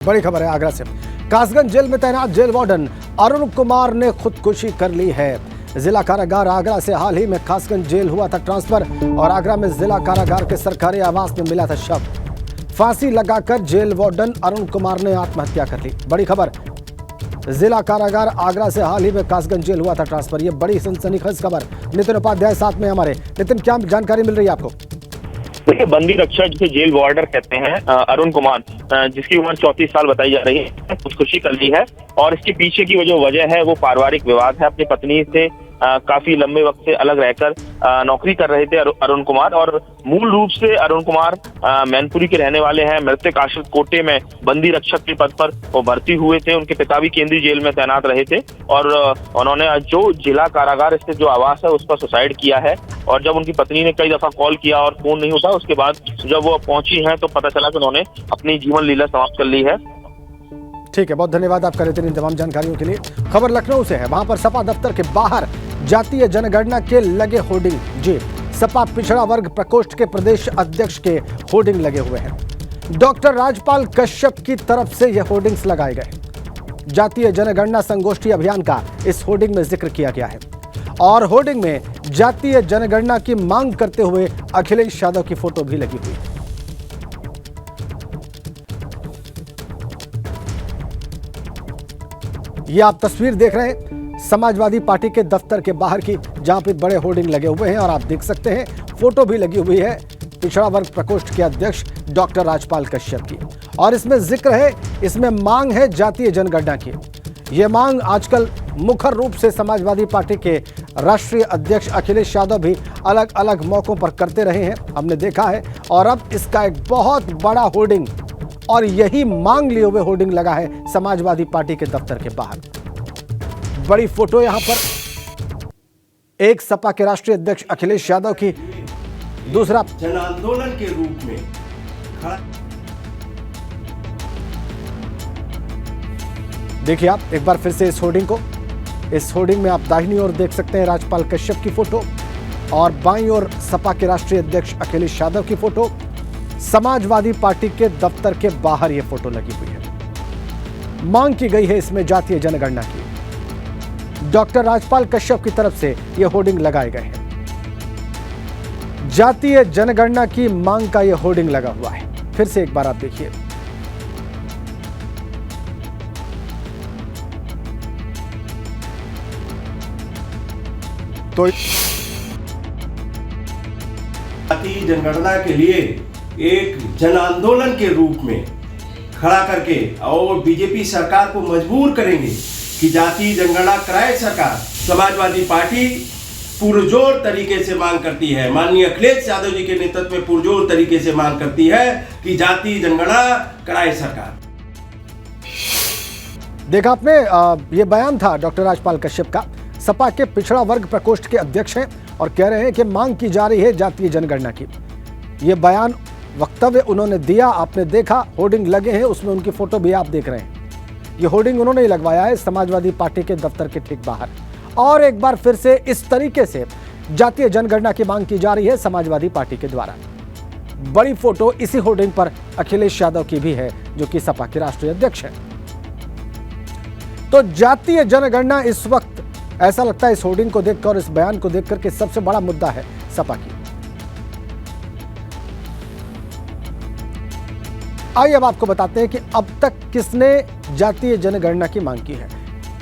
बड़ी खबर है आगरा से। कासगंज जेल में तैनात जेल वार्डन अरुण कुमार ने खुदकुशी कर ली है। जिला कारागार आगरा से हाल ही में कासगंज जेल हुआ था ट्रांसफर और आगरा में जिला कारागार के सरकारी आवास में मिला था शव। फांसी लगाकर जेल वार्डन अरुण कुमार ने आत्महत्या कर ली। बड़ी खबर, जिला कारागार आगरा से हाल ही में कासगंज जेल हुआ था ट्रांसफर। ये बड़ी सनसनीखेज खबर। नितिन उपाध्याय साथ में हमारे। नितिन, क्या जानकारी मिल रही है आपको? देखिए, बंदी रक्षा जिसे जेल वार्डर कहते हैं अरुण कुमार, जिसकी उम्र 34 साल बताई जा रही है, खुदकुशी कर ली है। और इसके पीछे की जो वजह है वो पारिवारिक विवाद है। अपनी पत्नी से काफी लंबे वक्त से अलग रहकर नौकरी कर रहे थे अरुण कुमार। और मूल रूप से अरुण कुमार मैनपुरी के रहने वाले हैं। मृतक आश्रित कोटे में बंदी रक्षक के पद पर वो भर्ती हुए थे। उनके पिता भी केंद्रीय जेल में तैनात रहे थे और उन्होंने जो जिला कारागार स्थित जो आवास है उस पर सुसाइड किया है। और जब उनकी पत्नी ने कई दफा कॉल किया और फोन नहीं उठा, उसके बाद जब वो पहुंची हैं तो पता चला कि उन्होंने अपनी जीवन लीला समाप्त कर ली है। ठीक है, बहुत धन्यवाद आपका नितिन इन तमाम जानकारियों के लिए। खबर लखनऊ से है। वहां पर सपा दफ्तर के बाहर जातीय जनगणना के लगे होर्डिंग। जी, सपा पिछड़ा वर्ग प्रकोष्ठ के प्रदेश अध्यक्ष के होर्डिंग लगे हुए हैं। डॉक्टर राजपाल कश्यप की तरफ से यह होर्डिंग्स लगाए गए। जातीय जनगणना संगोष्ठी अभियान का इस होर्डिंग में जिक्र किया गया है और होर्डिंग में जातीय जनगणना की मांग करते हुए अखिलेश यादव की फोटो भी लगी हुई है। ये आप तस्वीर देख रहे हैं समाजवादी पार्टी के दफ्तर के बाहर की, जहां पे बड़े होर्डिंग लगे हुए हैं और आप देख सकते हैं फोटो भी लगी हुई है पिछड़ा वर्ग प्रकोष्ठ के अध्यक्ष डॉक्टर राजपाल कश्यप की। और इसमें जिक्र है, इसमें मांग है जातीय जनगणना की। यह मांग आजकल मुखर रूप से समाजवादी पार्टी के राष्ट्रीय अध्यक्ष अखिलेश यादव भी अलग अलग मौकों पर करते रहे हैं, हमने देखा है। और अब इसका एक बहुत बड़ा होर्डिंग और यही मांग लिए हुए होर्डिंग लगा है समाजवादी पार्टी के दफ्तर के बाहर। बड़ी फोटो यहां पर एक सपा के राष्ट्रीय अध्यक्ष अखिलेश यादव की, दूसरा जन आंदोलन के रूप में खड़ा। देखिए आप एक बार फिर से इस होर्डिंग में आप दाहिनी ओर देख सकते हैं राजपाल कश्यप की फोटो और बाईं ओर सपा के राष्ट्रीय अध्यक्ष अखिलेश यादव की फोटो। समाजवादी पार्टी के दफ्तर के बाहर यह फोटो लगी हुई है। मांग की गई है इसमें जातीय जनगणना की। डॉक्टर राजपाल कश्यप की तरफ से यह होर्डिंग लगाए गए हैं। जातीय जनगणना की मांग का यह होर्डिंग लगा हुआ है। फिर से एक बार आप देखिए। तो जातीय जनगणना के लिए एक जन आंदोलन के रूप में खड़ा करके और बीजेपी सरकार को मजबूर करेंगे कि जातीय जनगणना कराए सरकार। समाजवादी पार्टी पुरजोर तरीके से मांग करती है, माननीय अखिलेश यादव जी के नेतृत्व में पुरजोर तरीके से मांग करती है कि जातीय जनगणना कराए सरकार। देखा आपने, ये बयान था डॉक्टर राजपाल कश्यप का। सपा के पिछड़ा वर्ग प्रकोष्ठ के अध्यक्ष हैं और कह रहे हैं कि मांग की जा रही है जातीय जनगणना की। ये बयान वक्तव्य उन्होंने दिया, आपने देखा। होर्डिंग लगे हैं, उसमें उनकी फोटो भी आप देख रहे हैं। ये होर्डिंग उन्होंने ही लगवाया है समाजवादी पार्टी के दफ्तर के ठीक बाहर। और एक बार फिर से इस तरीके से जातीय जनगणना की मांग की जा रही है समाजवादी पार्टी के द्वारा। बड़ी फोटो इसी होर्डिंग पर अखिलेश यादव की भी है, जो कि सपा के राष्ट्रीय अध्यक्ष हैं। तो जातीय जनगणना इस वक्त ऐसा लगता है इस होर्डिंग को देखकर, इस बयान को देखकर के सबसे बड़ा मुद्दा है सपा की। आइए अब आपको बताते हैं कि अब तक किसने जातीय जनगणना की मांग की है।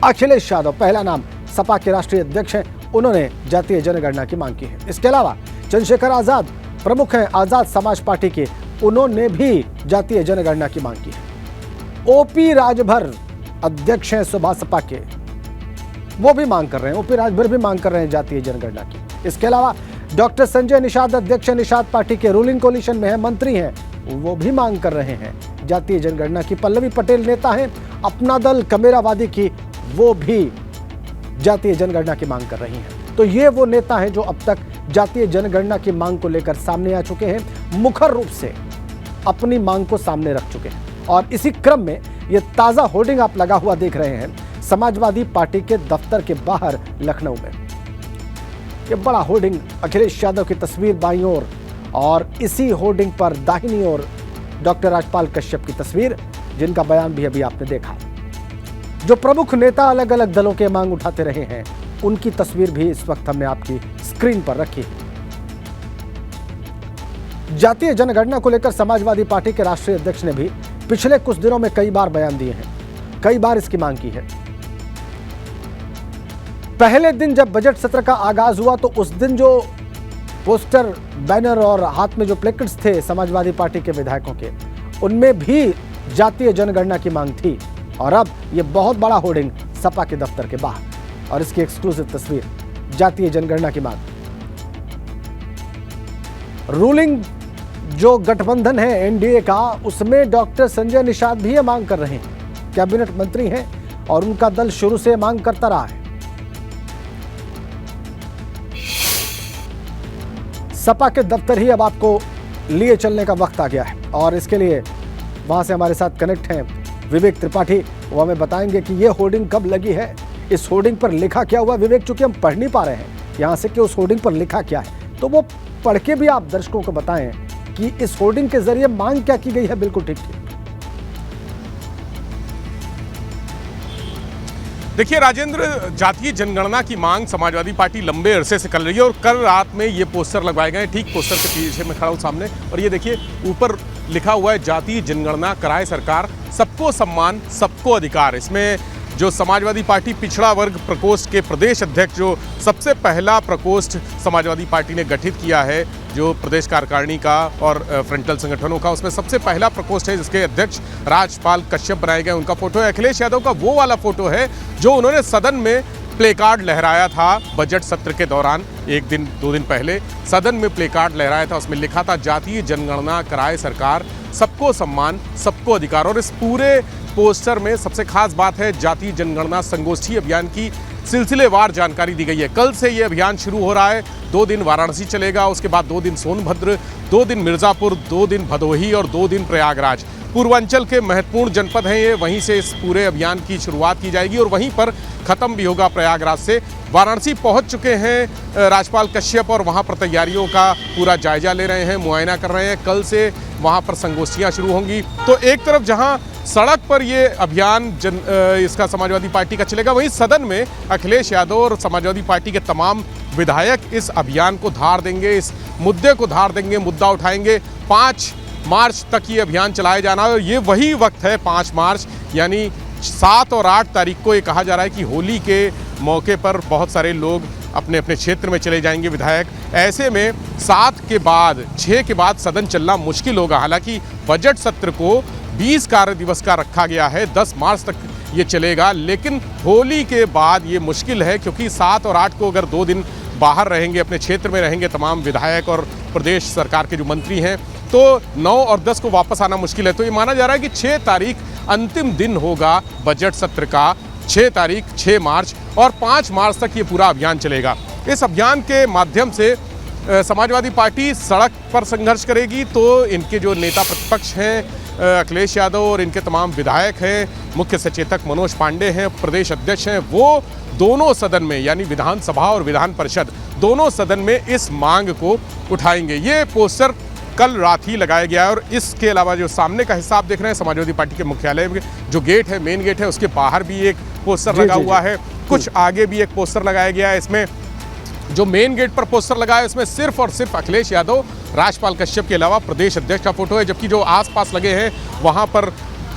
अखिलेश यादव पहला नाम, सपा के राष्ट्रीय अध्यक्ष हैं, उन्होंने जातीय जनगणना की मांग की है। इसके अलावा चंद्रशेखर आजाद प्रमुख हैं आजाद समाज पार्टी के, उन्होंने भी जातीय जनगणना की मांग की है। ओपी राजभर अध्यक्ष हैं सुभाष सपा के, वो भी मांग कर रहे हैं। ओपी राजभर भी मांग कर रहे हैं जातीय जनगणना की। इसके अलावा डॉक्टर संजय निषाद अध्यक्ष निषाद पार्टी के, रूलिंग कोलिशन में है, मंत्री हैं, वो भी मांग कर रहे हैं जातीय जनगणना की। पल्लवी पटेल नेता हैं अपना दल कमेरावादी की, वो भी जातीय जनगणना की मांग कर रही हैं। तो ये वो नेता हैं जो अब तक जातीय जनगणना की मांग को लेकर सामने आ चुके हैं, मुखर रूप से अपनी मांग को सामने रख चुके हैं। और इसी क्रम में ये ताजा होर्डिंग आप लगा हुआ देख रहे हैं समाजवादी पार्टी के दफ्तर के बाहर लखनऊ में। ये बड़ा होर्डिंग, अखिलेश यादव की तस्वीर बाईं ओर और इसी होर्डिंग पर दाहिनी ओर डॉक्टर राजपाल कश्यप की तस्वीर। जिनका बयान भी अभी आपने देखा। जो प्रमुख नेता अलग अलग दलों के मांग उठाते रहे हैं, उनकी तस्वीर भी इस वक्त हमने आपकी स्क्रीन पर रखी है। जातीय जनगणना को लेकर समाजवादी पार्टी के राष्ट्रीय अध्यक्ष ने भी पिछले कुछ दिनों में कई बार बयान दिए हैं, कई बार इसकी मांग की है। पहले दिन जब बजट सत्र का आगाज हुआ तो उस दिन जो पोस्टर, बैनर और हाथ में जो प्लेकार्ड्स थे समाजवादी पार्टी के विधायकों के, उनमें भी जातीय जनगणना की मांग थी। और अब यह बहुत बड़ा होर्डिंग सपा के दफ्तर के बाहर और इसकी एक्सक्लूसिव तस्वीर, जातीय जनगणना की मांग। रूलिंग जो गठबंधन है एनडीए का, उसमें डॉक्टर संजय निषाद भी ये मांग कर रहे हैं। कैबिनेट मंत्री हैं और उनका दल शुरू से मांग करता रहा है। सपा के दफ्तर ही अब आपको लिए चलने का वक्त आ गया है और इसके लिए वहां से हमारे साथ कनेक्ट हैं विवेक त्रिपाठी। वो हमें बताएंगे कि ये होर्डिंग कब लगी है, इस होर्डिंग पर लिखा क्या हुआ। विवेक, चूंकि हम पढ़ नहीं पा रहे हैं यहां से कि उस होर्डिंग पर लिखा क्या है, तो वो पढ़ के भी आप दर्शकों को बताएं कि इस होर्डिंग के जरिए मांग क्या की गई है। बिल्कुल ठीक ठीक। देखिए राजेंद्र, जातीय जनगणना की मांग समाजवादी पार्टी लंबे अरसे से कर रही है और कल रात में ये पोस्टर लगवाए गए। ठीक पोस्टर के पीछे मैं खड़ा हूँ सामने, और ये देखिए ऊपर लिखा हुआ है जातीय जनगणना कराए सरकार, सबको सम्मान सबको अधिकार। इसमें जो समाजवादी पार्टी पिछड़ा वर्ग प्रकोष्ठ के प्रदेश अध्यक्ष, जो सबसे पहला प्रकोष्ठ समाजवादी पार्टी ने गठित किया है, जो प्रदेश कार्यकारिणी का और फ्रंटल संगठनों का, उसमें सबसे पहला प्रकोष्ठ है जिसके अध्यक्ष राजपाल कश्यप बनाए गए, उनका फोटो है। अखिलेश यादव का वो वाला फोटो है जो उन्होंने सदन में प्लेकार्ड लहराया था बजट सत्र के दौरान। एक दिन दो दिन पहले सदन में प्लेकार्ड लहराया था, उसमें लिखा था जातीय जनगणना कराए सरकार, सबको सम्मान सबको अधिकार। और इस पूरे पोस्टर में सबसे खास बात है जातीय जनगणना संगोष्ठी अभियान की सिलसिलेवार जानकारी दी गई है। कल से ये अभियान शुरू हो रहा है, 2 दिन वाराणसी चलेगा, उसके बाद 2 दिन सोनभद्र, 2 दिन मिर्जापुर, 2 दिन भदोही और 2 दिन प्रयागराज। पूर्वांचल के महत्वपूर्ण जनपद हैं ये, वहीं से इस पूरे अभियान की शुरुआत की जाएगी और वहीं पर खत्म भी होगा प्रयागराज से। वाराणसी पहुंच चुके हैं राजपाल कश्यप और वहां पर तैयारियों का पूरा जायजा ले रहे हैं, मुआयना कर रहे हैं। कल से वहां पर संगोष्ठियां शुरू होंगी। तो एक तरफ जहां सड़क पर ये अभियान इसका समाजवादी पार्टी का चलेगा, वहीं सदन में अखिलेश यादव और समाजवादी पार्टी के तमाम विधायक इस अभियान को धार देंगे, इस मुद्दे को धार देंगे, मुद्दा उठाएंगे। 5 मार्च तक ये अभियान चलाया जाना है और ये वही वक्त है 5 मार्च, यानी 7 और 8 तारीख को ये कहा जा रहा है कि होली के मौके पर बहुत सारे लोग अपने अपने क्षेत्र में चले जाएंगे विधायक। ऐसे में 7 के बाद 6 के बाद सदन चलना मुश्किल होगा। हालांकि बजट सत्र को 20 कार्य दिवस का रखा गया है, 10 मार्च तक ये चलेगा, लेकिन होली के बाद ये मुश्किल है क्योंकि 7 और 8 को अगर 2 दिन बाहर रहेंगे, अपने क्षेत्र में रहेंगे तमाम विधायक और प्रदेश सरकार के जो मंत्री हैं, तो 9 और 10 को वापस आना मुश्किल है। तो ये माना जा रहा है कि 6 तारीख अंतिम दिन होगा बजट सत्र का, 6 तारीख 6 मार्च, और 5 मार्च तक ये पूरा अभियान चलेगा। इस अभियान के माध्यम से समाजवादी पार्टी सड़क पर संघर्ष करेगी, तो इनके जो नेता प्रतिपक्ष हैं अखिलेश यादव और इनके तमाम विधायक हैं, मुख्य सचेतक मनोज पांडे हैं, प्रदेश अध्यक्ष हैं, वो दोनों सदन में यानी विधानसभा और विधान परिषद दोनों सदन में इस मांग को उठाएंगे। ये पोस्टर कल रात ही लगाया गया है और इसके अलावा जो सामने का हिस्सा आप देख रहे हैं समाजवादी पार्टी के मुख्यालय में जो गेट है, मेन गेट है, उसके बाहर भी एक पोस्टर लगा हुआ है, कुछ आगे भी एक पोस्टर लगाया गया है। इसमें जो मेन गेट पर पोस्टर लगा है उसमें सिर्फ और सिर्फ अखिलेश यादव, राजपाल कश्यप के अलावा प्रदेश अध्यक्ष का फोटो है, जबकि जो आसपास लगे हैं वहां पर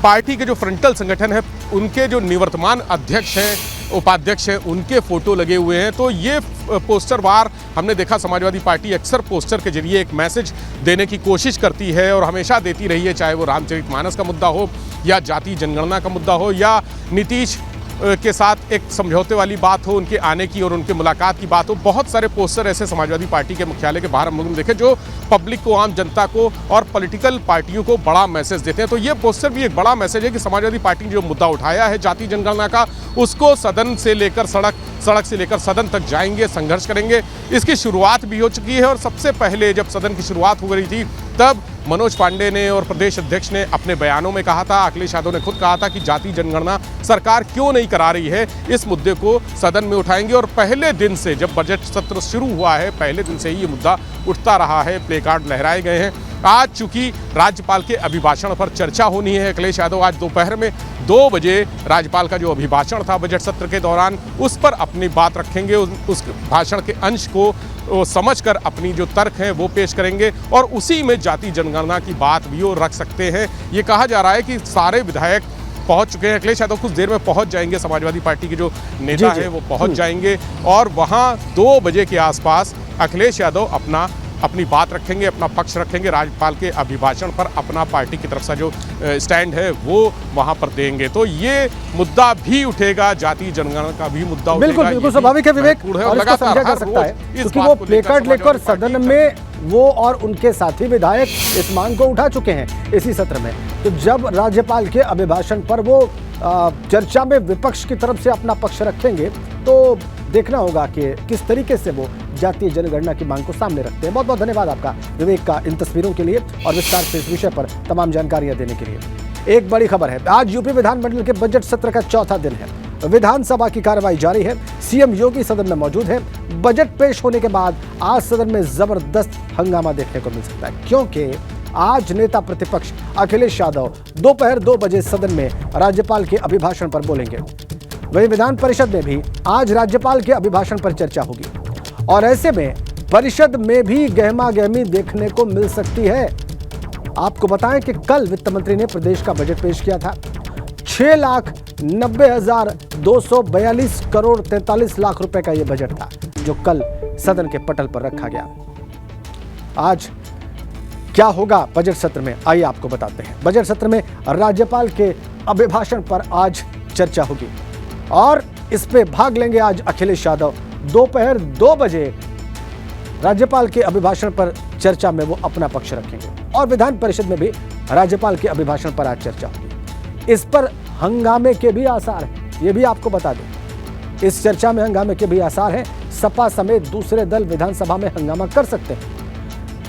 पार्टी के जो फ्रंटल संगठन है उनके जो निवर्तमान अध्यक्ष हैं, उपाध्यक्ष हैं, उनके फोटो लगे हुए हैं। तो ये पोस्टर वार हमने देखा, समाजवादी पार्टी अक्सर पोस्टर के जरिए एक मैसेज देने की कोशिश करती है और हमेशा देती रही है, चाहे वो रामचरितमानस का मुद्दा हो या जातीय जनगणना का मुद्दा हो या नीतीश के साथ एक समझौते वाली बात हो, उनके आने की और उनके मुलाकात की बात हो। बहुत सारे पोस्टर ऐसे समाजवादी पार्टी के मुख्यालय के बाहर हम लोगों ने देखे जो पब्लिक को, आम जनता को और पॉलिटिकल पार्टियों को बड़ा मैसेज देते हैं। तो ये पोस्टर भी एक बड़ा मैसेज है कि समाजवादी पार्टी ने जो मुद्दा उठाया है जातीय जनगणना का, उसको सदन से लेकर सड़क से लेकर सदन तक जाएंगे, संघर्ष करेंगे। इसकी शुरुआत भी हो चुकी है और सबसे पहले जब सदन की शुरुआत हो रही थी तब मनोज पांडे ने और प्रदेश अध्यक्ष ने अपने बयानों में कहा था, अखिलेश यादव ने खुद कहा था कि जातीय जनगणना सरकार क्यों नहीं करा रही है, इस मुद्दे को सदन में उठाएंगे। और पहले दिन से जब बजट सत्र शुरू हुआ है, पहले दिन से ही ये मुद्दा उठता रहा है, प्लेकार्ड लहराए गए हैं। आज चूंकि राज्यपाल के अभिभाषण पर चर्चा होनी है, अखिलेश यादव आज दोपहर में 2 बजे राज्यपाल का जो अभिभाषण था बजट सत्र के दौरान उस पर अपनी बात रखेंगे। उस भाषण के अंश को समझकर अपनी जो तर्क हैं वो पेश करेंगे और उसी में जाति जनगणना की बात भी वो रख सकते हैं। ये कहा जा रहा है कि सारे विधायक पहुंच चुके हैं। अखिलेश यादव कुछ देर में पहुंच जाएंगे, समाजवादी पार्टी के जो नेता हैं वो पहुंच जाएंगे और वहां 2 बजे के आसपास अखिलेश यादव अपनी बात रखेंगे, अपना पक्ष रखेंगे, राज्यपाल के अभिभाषण पर अपना पार्टी की तरफ से जो स्टैंड है वो वहां पर देंगे। तो ये मुद्दा भी उठेगा, जाति जनगणना का भी मुद्दा उठेगा। बिल्कुल स्वाभाविक है विवेक, और इसको समझा जा सकता है क्योंकि वो प्लेकार्ड लेकर सदन में वो और उनके साथी विधायक इस मांग को उठा चुके हैं इसी सत्र में। तो जब राज्यपाल के अभिभाषण पर वो चर्चा में विपक्ष की तरफ से अपना पक्ष रखेंगे तो देखना होगा कि किस तरीके से वो जातीय जनगणना की मांग को सामने रखते हैं। बहुत बहुत धन्यवाद आपका विवेक का इन तस्वीरों के लिए और विस्तार से इस विषय पर तमाम जानकारियां देने के लिए। एक बड़ी खबर है, आज यूपी विधानमंडल के बजट सत्र का चौथा दिन है। विधानसभा की कार्रवाई जारी है। सीएम योगी सदन में मौजूद है। बजट पेश होने के बाद आज सदन में जबरदस्त हंगामा देखने को मिल सकता है क्योंकि आज नेता प्रतिपक्ष अखिलेश यादव दोपहर 2 बजे सदन में राज्यपाल के अभिभाषण पर बोलेंगे। वहीं विधान परिषद में भी आज राज्यपाल के अभिभाषण पर चर्चा होगी और ऐसे में परिषद में भी गहमा गहमी देखने को मिल सकती है। आपको बताएं कि कल वित्त मंत्री ने प्रदेश का बजट पेश किया था। 6,90,242 करोड़ 43 लाख रुपए का यह बजट था जो कल सदन के पटल पर रखा गया। आज क्या होगा बजट सत्र में, आइए आपको बताते हैं। बजट सत्र में राज्यपाल के अभिभाषण पर आज चर्चा होगी और इस पे भाग लेंगे आज अखिलेश यादव। दोपहर 2 बजे राज्यपाल के अभिभाषण पर चर्चा में वो अपना पक्ष रखेंगे और विधान परिषद में भी राज्यपाल के अभिभाषण पर आज चर्चा होगी। इस पर हंगामे के भी आसार हैं, ये भी आपको बता दें। इस चर्चा में हंगामे के भी आसार हैं। सपा समेत दूसरे दल विधानसभा में हंगामा कर सकते हैं।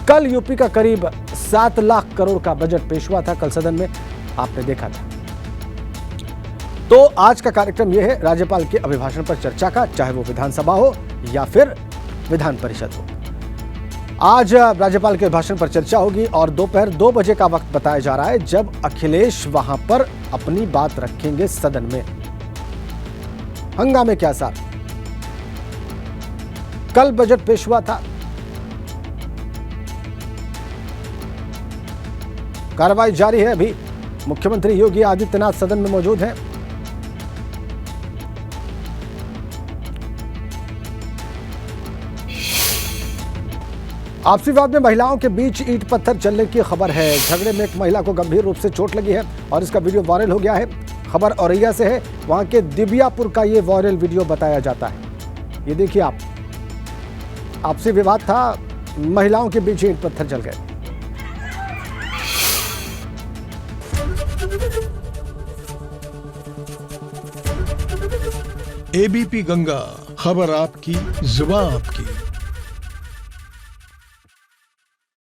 कल यूपी का करीब 7 लाख करोड़ का बजट पेश हुआ था, कल सदन में आपने देखा था। तो आज का कार्यक्रम यह है राज्यपाल के अभिभाषण पर चर्चा का, चाहे वो विधानसभा हो या फिर विधान परिषद हो। आज राज्यपाल के अभिभाषण पर चर्चा होगी और दोपहर 2 बजे का वक्त बताया जा रहा है जब अखिलेश वहां पर अपनी बात रखेंगे सदन में। हंगामे के आसार। कल बजट पेश हुआ था, कार्रवाई जारी है। अभी मुख्यमंत्री योगी आदित्यनाथ सदन में मौजूद हैं। आपसी विवाद में महिलाओं के बीच ईंट पत्थर चलने की खबर है। झगड़े में एक महिला को गंभीर रूप से चोट लगी है और इसका वीडियो वायरल हो गया है। खबर औरैया से है, वहां के दिबियापुर का ये वायरल वीडियो बताया जाता है। ये देखिए आप, आपसी विवाद था, महिलाओं के बीच ईंट पत्थर चल गए। एबीपी गंगा, खबर आपकी, जुबान आपकी।